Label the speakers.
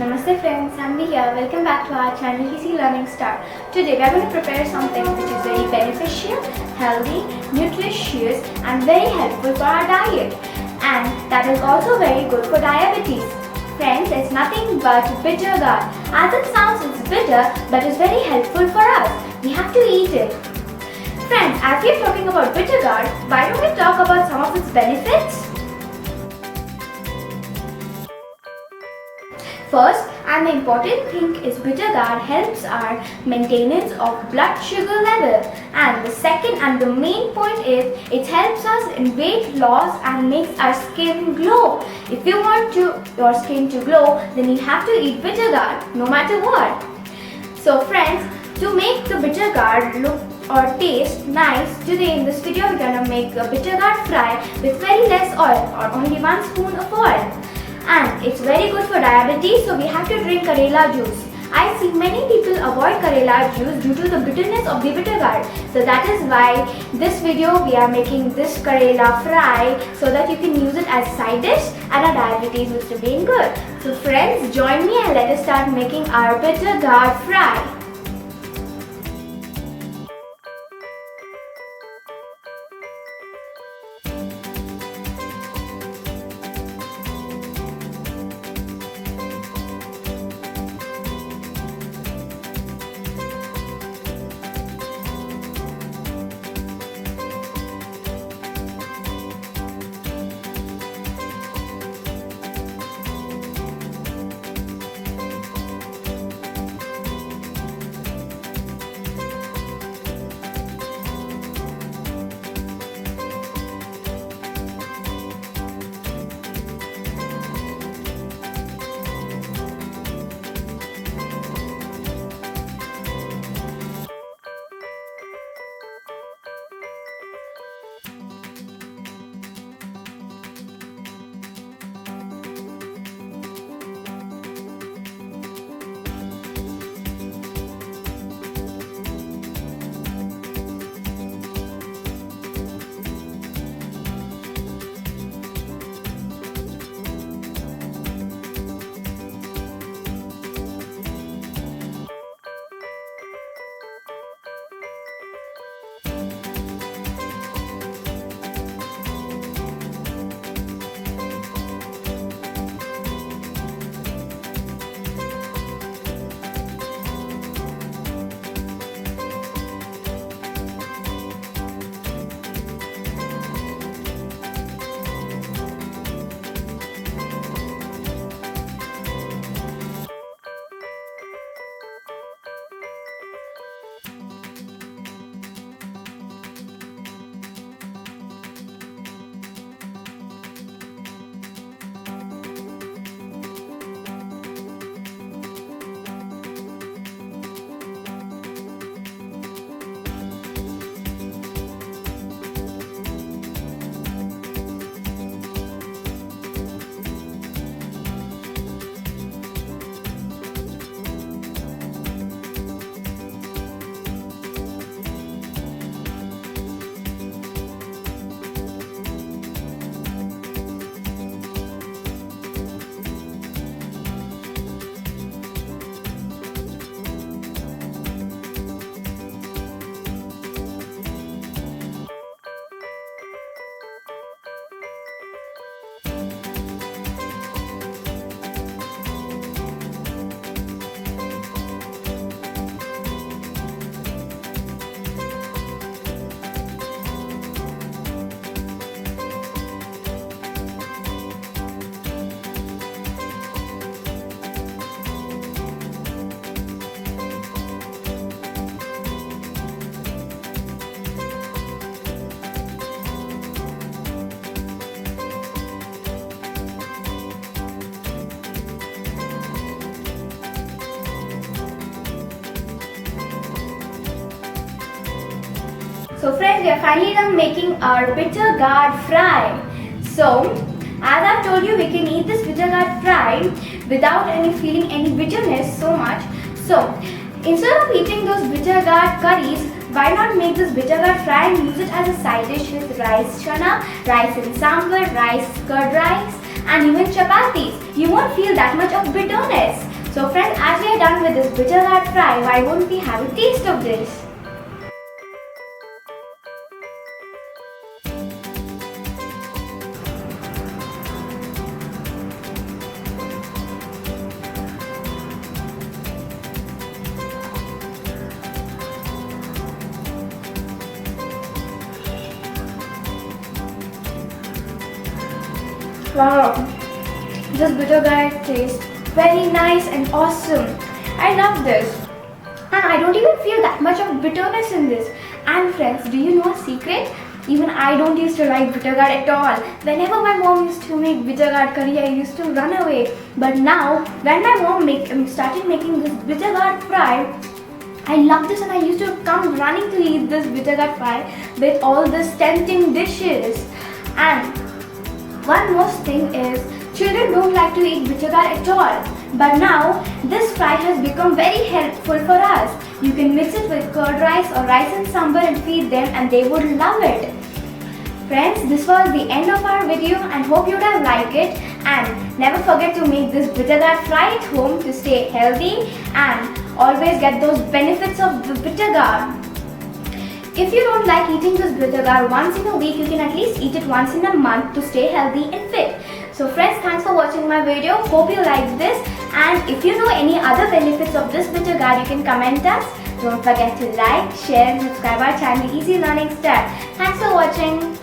Speaker 1: Namaste friends, Sanvi here. Welcome back to our channel Easy Learning Star. Today we are going to prepare something which is very beneficial, healthy, nutritious and very helpful for our diet. And that is also very good for diabetes. Friends, it's nothing but bitter gourd. As it sounds, it's bitter but it's very helpful for us. We have to eat it. Friends, as we are talking about bitter gourd, why don't we talk about some of its benefits? First, and the important thing is bitter gourd helps our maintenance of blood sugar level. And the second and the main point is it helps us in weight loss and makes our skin glow. If you want your skin to glow, then you have to eat bitter gourd no matter what. So friends, to make the bitter gourd look or taste nice, today in this video we're gonna make a bitter gourd fry with very less oil or only 1 spoon of oil. And it's very good for diabetes, so we have to drink Karela juice. I see many people avoid Karela juice due to the bitterness of the bitter gourd. So that is why this video we are making this Karela fry so that you can use it as side dish and our diabetes will remain good. So friends, join me and let us start making our bitter gourd fry. So friends, we are finally done making our bitter gourd fry. So, as I've told you, we can eat this bitter gourd fry without feeling any bitterness so much. So, instead of eating those bitter gourd curries, why not make this bitter gourd fry and use it as a side dish with rice chana, rice and sambar, rice curd rice and even chapatis. You won't feel that much of bitterness. So friends, as we are done with this bitter gourd fry, why won't we have a taste of this? Wow, this bitter gourd tastes very nice and awesome. I love this. And I don't even feel that much of bitterness in this. And friends, do you know a secret? Even I don't used to like bitter gourd at all. Whenever my mom used to make bitter gourd curry, I used to run away. But now, when my mom started making this bitter gourd fry, I love this and I used to come running to eat this bitter gourd fry with all these tempting dishes. And one most thing is, children don't like to eat bitter gourd at all. But now, this fry has become very helpful for us. You can mix it with curd rice or rice and sambar and feed them and they would love it. Friends, this was the end of our video and hope you would have liked it. And never forget to make this bitter gourd fry at home to stay healthy and always get those benefits of the bitter gourd. If you don't like eating this bitter gourd once in a week, you can at least eat it once in a month to stay healthy and fit. So friends, thanks for watching my video. Hope you liked this. And if you know any other benefits of this bitter gourd, you can comment us. Don't forget to like, share and subscribe our channel Easy Learning Start. Thanks for watching.